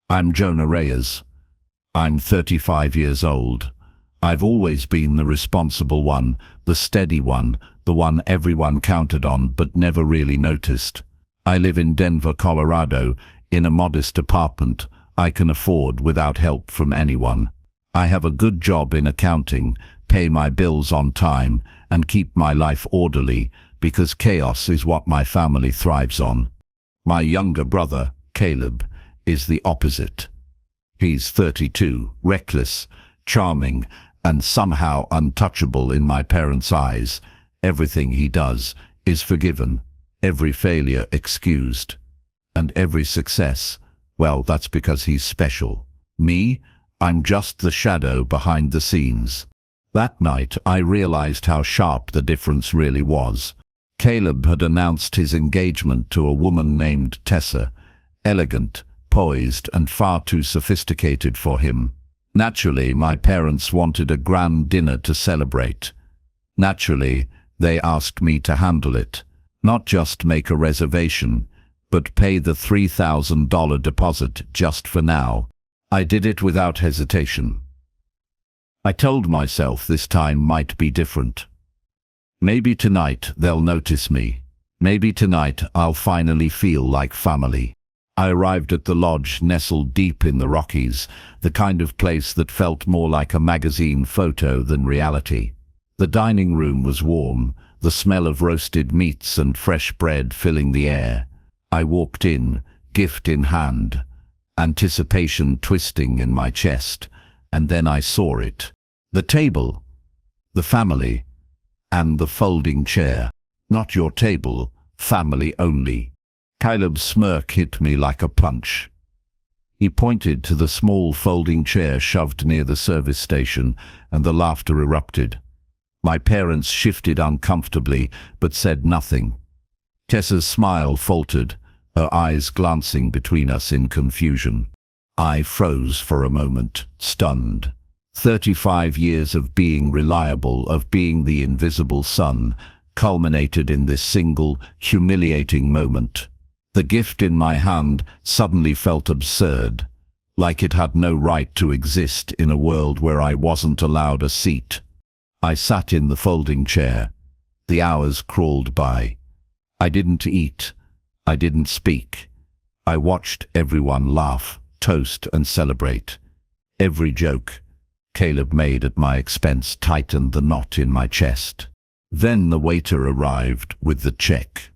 I'm Jonah Reyes. I'm 35 years old. I've always been the responsible one, the steady one, the one everyone counted on but never really noticed. I live in Denver, Colorado, in a modest apartment I can afford without help from anyone. I have a good job in accounting, pay my bills on time, and keep my life orderly because chaos is what my family thrives on. My younger brother, Caleb, is the opposite. He's 32, reckless, charming, and somehow untouchable in my parents' eyes. Everything he does is forgiven, every failure excused, and every success, well, that's because he's special. Me, I'm just the shadow behind the scenes. That night, I realized how sharp the difference really was. Caleb had announced his engagement to a woman named Tessa, elegant, poised, and far too sophisticated for him. Naturally, my parents wanted a grand dinner to celebrate. Naturally, they asked me to handle it, not just make a reservation, but pay the $3,000 deposit just for now. I did it without hesitation. I told myself this time might be different. Maybe tonight they'll notice me. Maybe tonight I'll finally feel like family. I arrived at the lodge nestled deep in the Rockies, the kind of place that felt more like a magazine photo than reality. The dining room was warm, the smell of roasted meats and fresh bread filling the air. I walked in, gift in hand, anticipation twisting in my chest, and then I saw it. The table, the family, and the folding chair. Not your table, family only. Caleb's smirk hit me like a punch. He pointed to the small folding chair shoved near the service station, and the laughter erupted. My parents shifted uncomfortably, but said nothing. Tessa's smile faltered, her eyes glancing between us in confusion. I froze for a moment, stunned. 35 years of being reliable, of being the invisible son, culminated in this single, humiliating moment. The gift in my hand suddenly felt absurd, like it had no right to exist in a world where I wasn't allowed a seat. I sat in the folding chair. The hours crawled by. I didn't eat. I didn't speak. I watched everyone laugh, toast, and celebrate. Every joke Caleb made at my expense tightened the knot in my chest. Then the waiter arrived with the check.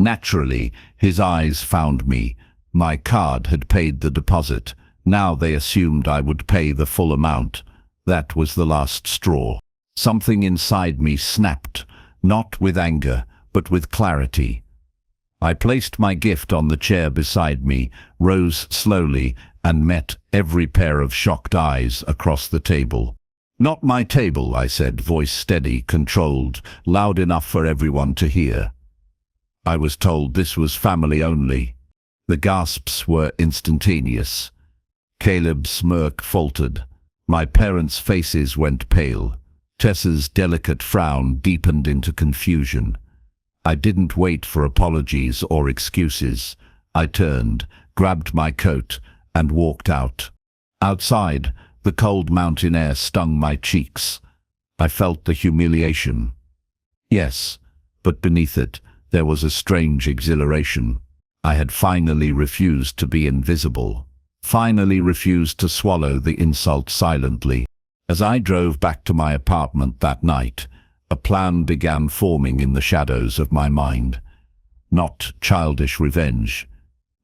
Naturally, his eyes found me. My card had paid the deposit. Now they assumed I would pay the full amount. That was the last straw. Something inside me snapped, not with anger, but with clarity. I placed my gift on the chair beside me, rose slowly, and met every pair of shocked eyes across the table. "Not my table," I said, voice steady, controlled, loud enough for everyone to hear. I was told this was family only. The gasps were instantaneous. Caleb's smirk faltered. My parents' faces went pale. Tessa's delicate frown deepened into confusion. I didn't wait for apologies or excuses. I turned, grabbed my coat, and walked out. Outside, the cold mountain air stung my cheeks. I felt the humiliation. Yes, but beneath it, there was a strange exhilaration. I had finally refused to be invisible, finally refused to swallow the insult silently. As I drove back to my apartment that night, a plan began forming in the shadows of my mind. Not childish revenge,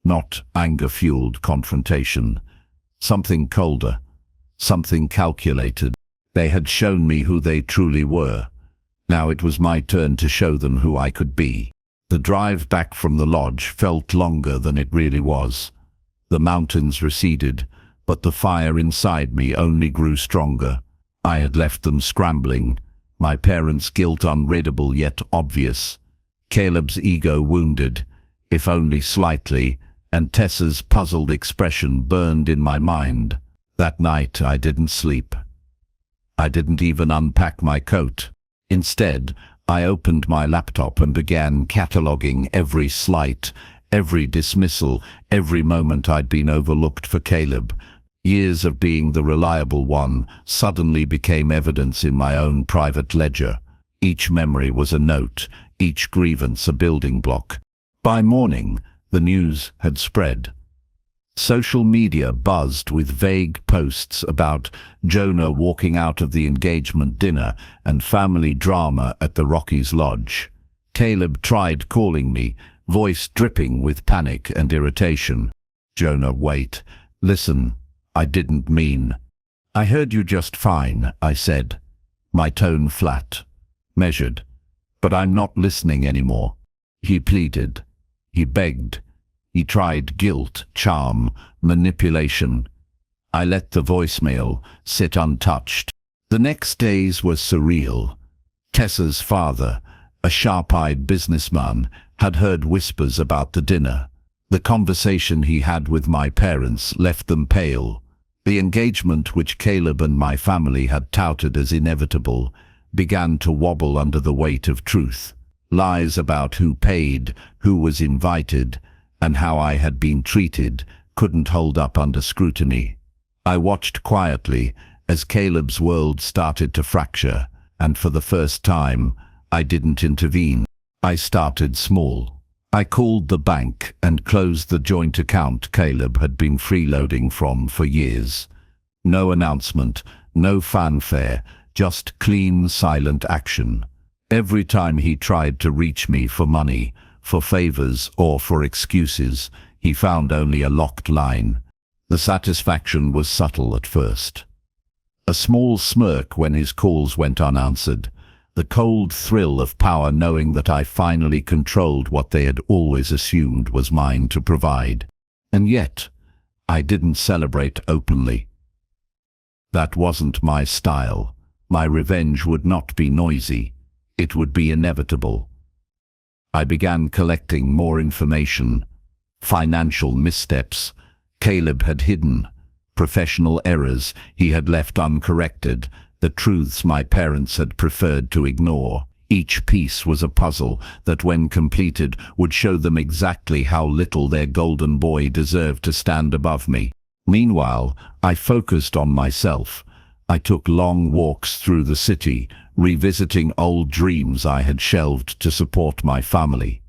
not anger-fueled confrontation. Something colder, something calculated. They had shown me who they truly were. Now it was my turn to show them who I could be. The drive back from the lodge felt longer than it really was. The mountains receded, but the fire inside me only grew stronger. I had left them scrambling, my parents' guilt unreadable yet obvious, Caleb's ego wounded, if only slightly, and Tessa's puzzled expression burned in my mind. That night I didn't sleep. I didn't even unpack my coat. Instead, I opened my laptop and began cataloging every slight, every dismissal, every moment I'd been overlooked for Caleb. Years of being the reliable one suddenly became evidence in my own private ledger. Each memory was a note, each grievance a building block. By morning, the news had spread. Social media buzzed with vague posts about Jonah walking out of the engagement dinner and family drama at the Rockies Lodge. Caleb tried calling me, voice dripping with panic and irritation. "Jonah, wait. Listen, I didn't mean." "I heard you just fine," I said, my tone flat, measured. "But I'm not listening anymore." He pleaded. He begged. He tried guilt, charm, manipulation. I let the voicemail sit untouched. The next days were surreal. Tessa's father, a sharp-eyed businessman, had heard whispers about the dinner. The conversation he had with my parents left them pale. The engagement, which Caleb and my family had touted as inevitable, began to wobble under the weight of truth. Lies about who paid, who was invited, and how I had been treated couldn't hold up under scrutiny. I watched quietly as Caleb's world started to fracture, and for the first time, I didn't intervene. I started small. I called the bank and closed the joint account Caleb had been freeloading from for years. No announcement, no fanfare, just clean, silent action. Every time he tried to reach me for money, for favors, or for excuses, he found only a locked line. The satisfaction was subtle at first. A small smirk when his calls went unanswered, the cold thrill of power knowing that I finally controlled what they had always assumed was mine to provide. And yet, I didn't celebrate openly. That wasn't my style. My revenge would not be noisy. It would be inevitable. I began collecting more information. Financial missteps Caleb had hidden, professional errors he had left uncorrected, the truths my parents had preferred to ignore. Each piece was a puzzle that, when completed, would show them exactly how little their golden boy deserved to stand above me. Meanwhile, I focused on myself. I took long walks through the city, revisiting old dreams I had shelved to support my family.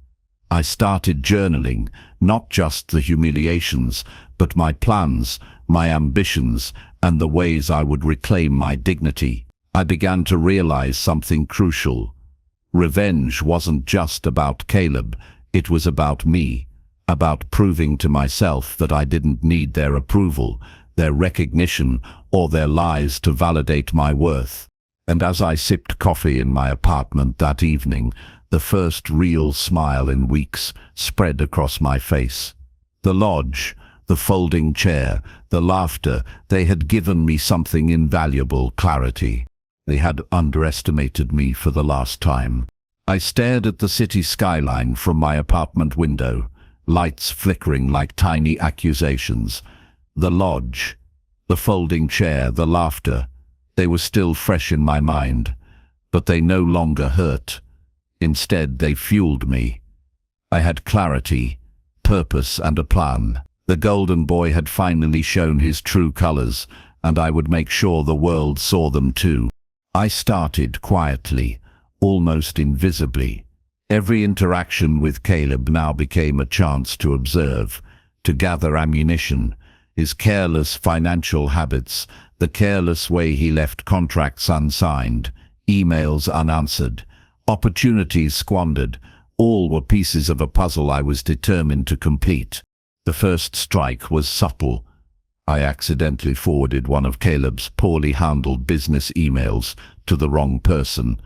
I started journaling, not just the humiliations, but my plans, my ambitions, and the ways I would reclaim my dignity. I began to realize something crucial. Revenge wasn't just about Caleb, it was about me, about proving to myself that I didn't need their approval, their recognition, or their lies to validate my worth. And as I sipped coffee in my apartment that evening, the first real smile in weeks spread across my face. The lodge, the folding chair, the laughter, they had given me something invaluable: clarity. They had underestimated me for the last time. I stared at the city skyline from my apartment window, lights flickering like tiny accusations. The lodge, the folding chair, the laughter, they were still fresh in my mind, but they no longer hurt. Instead, they fueled me. I had clarity, purpose, and a plan. The golden boy had finally shown his true colors, and I would make sure the world saw them too. I started quietly, almost invisibly. Every interaction with Caleb now became a chance to observe, to gather ammunition. His careless financial habits, the careless way he left contracts unsigned, emails unanswered, opportunities squandered, all were pieces of a puzzle I was determined to complete. The first strike was subtle. I accidentally forwarded one of Caleb's poorly handled business emails to the wrong person,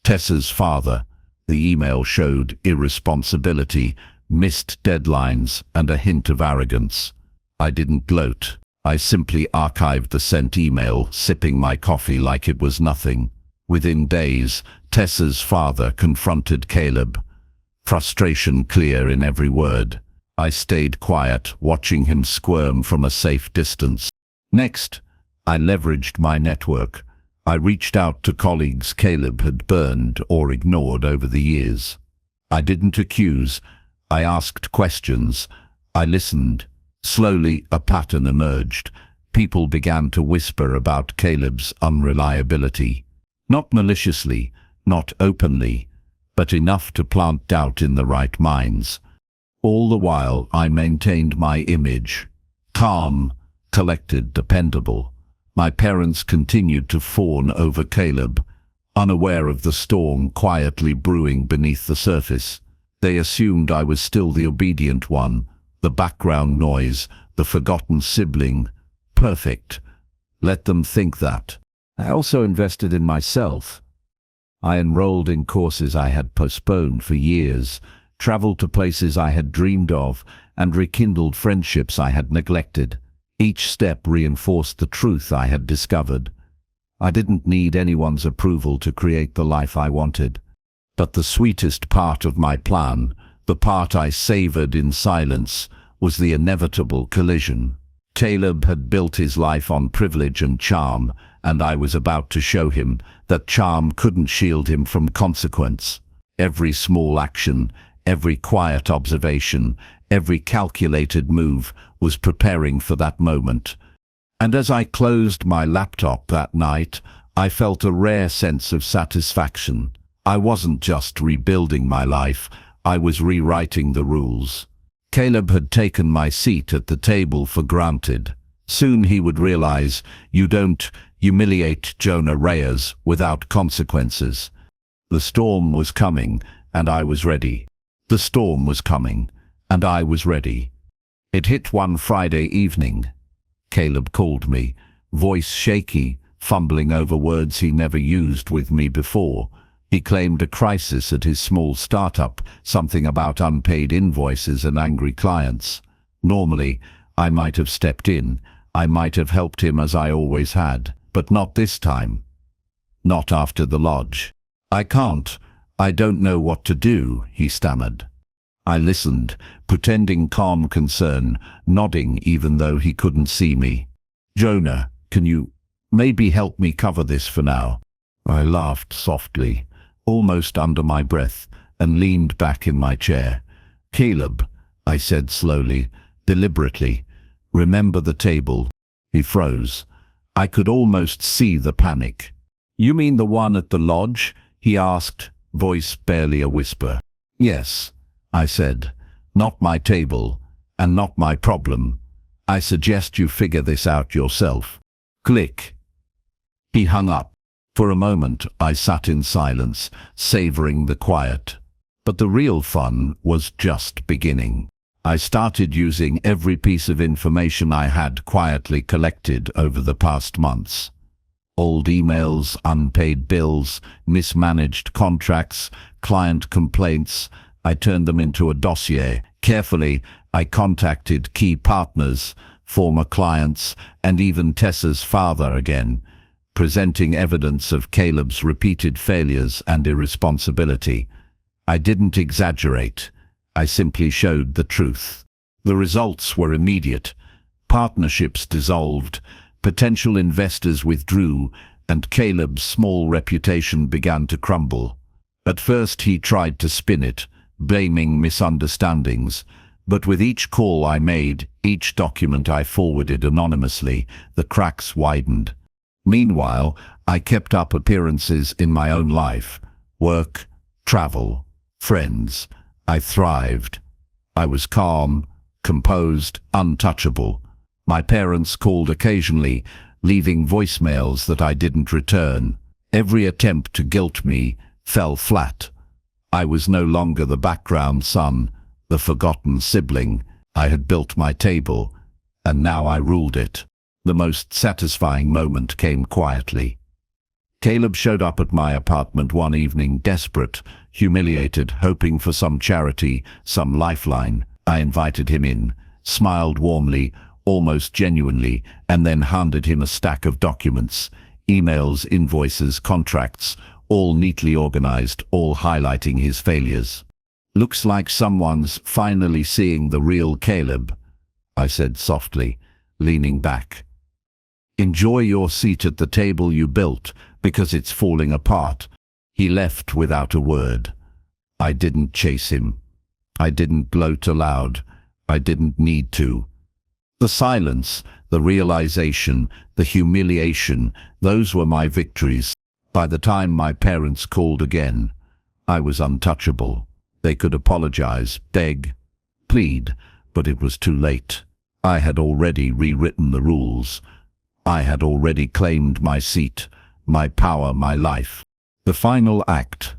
Tessa's father. The email showed irresponsibility, missed deadlines, and a hint of arrogance. I didn't gloat. I simply archived the sent email, sipping my coffee like it was nothing. Within days, Tessa's father confronted Caleb, frustration clear in every word. I stayed quiet, watching him squirm from a safe distance. Next, I leveraged my network. I reached out to colleagues Caleb had burned or ignored over the years. I didn't accuse, I asked questions. I listened. Slowly, a pattern emerged. People began to whisper about Caleb's unreliability. Not maliciously, not openly, but enough to plant doubt in the right minds. All the while, I maintained my image. Calm, collected, dependable. My parents continued to fawn over Caleb, unaware of the storm quietly brewing beneath the surface. They assumed I was still the obedient one, the background noise, the forgotten sibling. Perfect. Let them think that. I also invested in myself. I enrolled in courses I had postponed for years, traveled to places I had dreamed of, and rekindled friendships I had neglected. Each step reinforced the truth I had discovered. I didn't need anyone's approval to create the life I wanted. But the sweetest part of my plan, the part I savored in silence, was the inevitable collision. Caleb had built his life on privilege and charm, and I was about to show him that charm couldn't shield him from consequence. Every small action, every quiet observation, every calculated move was preparing for that moment. And as I closed my laptop that night, I felt a rare sense of satisfaction. I wasn't just rebuilding my life, I was rewriting the rules. Caleb had taken my seat at the table for granted. Soon he would realize, you don't humiliate Jonah Reyes without consequences. The storm was coming, and I was ready. The storm was coming, and I was ready. It hit one Friday evening. Caleb called me, voice shaky, fumbling over words he never used with me before. He claimed a crisis at his small startup, something about unpaid invoices and angry clients. Normally, I might have stepped in. I might have helped him as I always had, but not this time. Not after the lodge. I can't. I don't know what to do, he stammered. I listened, pretending calm concern, nodding even though he couldn't see me. Jonah, can you maybe help me cover this for now? I laughed softly, almost under my breath, and leaned back in my chair. Caleb, I said slowly, deliberately, remember the table. He froze. I could almost see the panic. You mean the one at the lodge? He asked, voice barely a whisper. Yes, I said, not my table, and not my problem. I suggest you figure this out yourself. Click. He hung up. For a moment, I sat in silence, savoring the quiet. But the real fun was just beginning. I started using every piece of information I had quietly collected over the past months. Old emails, unpaid bills, mismanaged contracts, client complaints. I turned them into a dossier. Carefully, I contacted key partners, former clients, and even Tessa's father again, presenting evidence of Caleb's repeated failures and irresponsibility. I didn't exaggerate. I simply showed the truth. The results were immediate. Partnerships dissolved, potential investors withdrew, and Caleb's small reputation began to crumble. At first he tried to spin it, blaming misunderstandings, but with each call I made, each document I forwarded anonymously, the cracks widened. Meanwhile, I kept up appearances in my own life. Work, travel, friends. I thrived. I was calm, composed, untouchable. My parents called occasionally, leaving voicemails that I didn't return. Every attempt to guilt me fell flat. I was no longer the background son, the forgotten sibling. I had built my table, and now I ruled it. The most satisfying moment came quietly. Caleb showed up at my apartment one evening, desperate, humiliated, hoping for some charity, some lifeline. I invited him in, smiled warmly, almost genuinely, and then handed him a stack of documents, emails, invoices, contracts, all neatly organized, all highlighting his failures. Looks like someone's finally seeing the real Caleb, I said softly, leaning back. Enjoy your seat at the table you built, because it's falling apart. He left without a word. I didn't chase him. I didn't gloat aloud. I didn't need to. The silence, the realization, the humiliation, those were my victories. By the time my parents called again, I was untouchable. They could apologize, beg, plead, but it was too late. I had already rewritten the rules. I had already claimed my seat, my power, my life. The final act,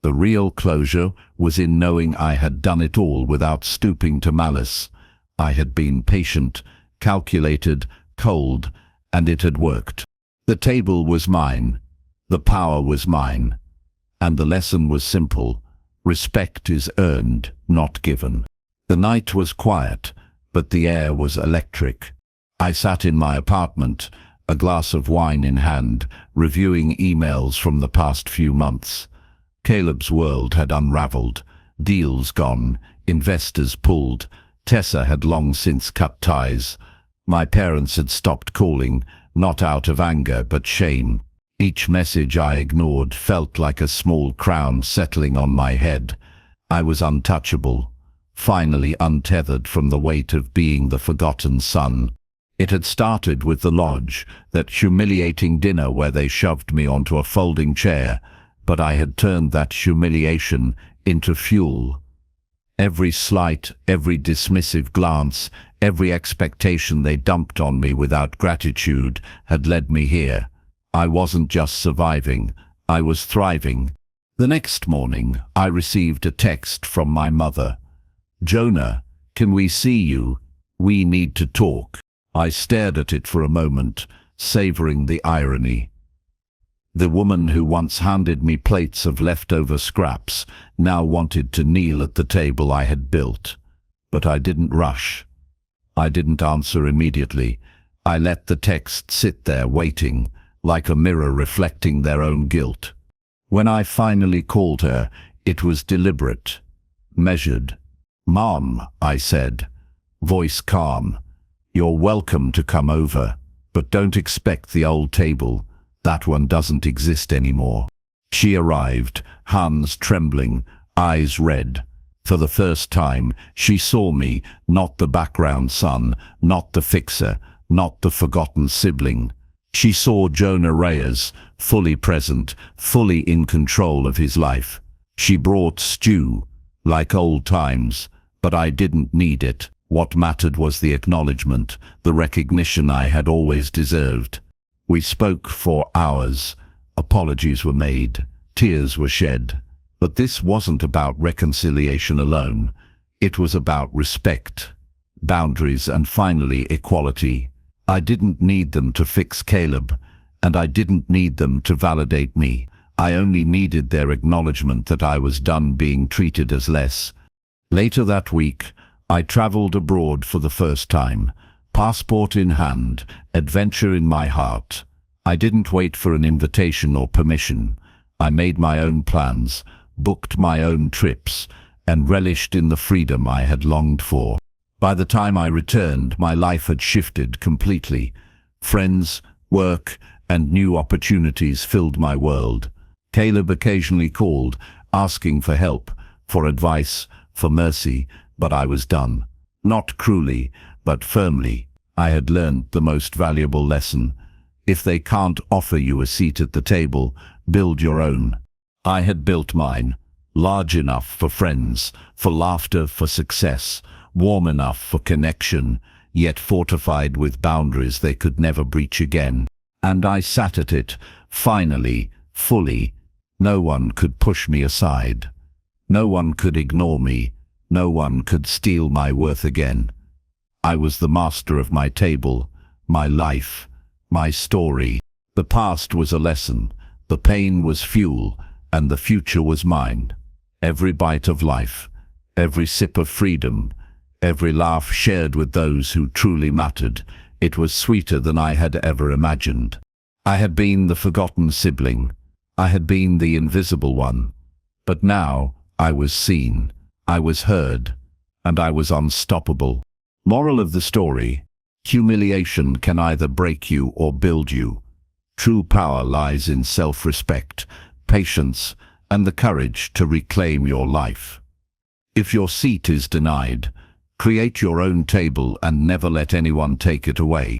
the real closure, was in knowing I had done it all without stooping to malice. I had been patient, calculated, cold, and it had worked. The table was mine. The power was mine. And the lesson was simple. Respect is earned, not given. The night was quiet, but the air was electric. I sat in my apartment, a glass of wine in hand, reviewing emails from the past few months. Caleb's world had unraveled. Deals gone, investors pulled. Tessa had long since cut ties. My parents had stopped calling, not out of anger but shame. Each message I ignored felt like a small crown settling on my head. I was untouchable, finally untethered from the weight of being the forgotten son. It had started with the lodge, that humiliating dinner where they shoved me onto a folding chair, but I had turned that humiliation into fuel. Every slight, every dismissive glance, every expectation they dumped on me without gratitude had led me here. I wasn't just surviving, I was thriving. The next morning, I received a text from my mother. "Jonah, can we see you? We need to talk." I stared at it for a moment, savoring the irony. The woman who once handed me plates of leftover scraps now wanted to kneel at the table I had built. But I didn't rush. I didn't answer immediately. I let the text sit there waiting, like a mirror reflecting their own guilt. When I finally called her, it was deliberate, measured. "Mom," I said, voice calm, "you're welcome to come over, but don't expect the old table. That one doesn't exist anymore." She arrived, hands trembling, eyes red. For the first time, she saw me, not the background son, not the fixer, not the forgotten sibling. She saw Jonah Reyes, fully present, fully in control of his life. She brought stew, like old times, but I didn't need it. What mattered was the acknowledgement, the recognition I had always deserved. We spoke for hours. Apologies were made. Tears were shed. But this wasn't about reconciliation alone. It was about respect, boundaries, and finally equality. I didn't need them to fix Caleb, and I didn't need them to validate me. I only needed their acknowledgement that I was done being treated as less. Later that week, I traveled abroad for the first time. Passport in hand, adventure in my heart. I didn't wait for an invitation or permission. I made my own plans, booked my own trips, and relished in the freedom I had longed for. By the time I returned, my life had shifted completely. Friends, work, and new opportunities filled my world. Caleb occasionally called, asking for help, for advice, for mercy, but I was done. Not cruelly, but firmly. I had learned the most valuable lesson. If they can't offer you a seat at the table, build your own. I had built mine, large enough for friends, for laughter, for success, warm enough for connection, yet fortified with boundaries they could never breach again. And I sat at it, finally, fully. No one could push me aside. No one could ignore me. No one could steal my worth again. I was the master of my table, my life, my story. The past was a lesson, the pain was fuel, and the future was mine. Every bite of life, every sip of freedom, every laugh shared with those who truly mattered, it was sweeter than I had ever imagined. I had been the forgotten sibling. I had been the invisible one. But now I was seen. I was heard, and I was unstoppable. Moral of the story: humiliation can either break you or build you. True power lies in self-respect, patience, and the courage to reclaim your life. If your seat is denied, create your own table and never let anyone take it away.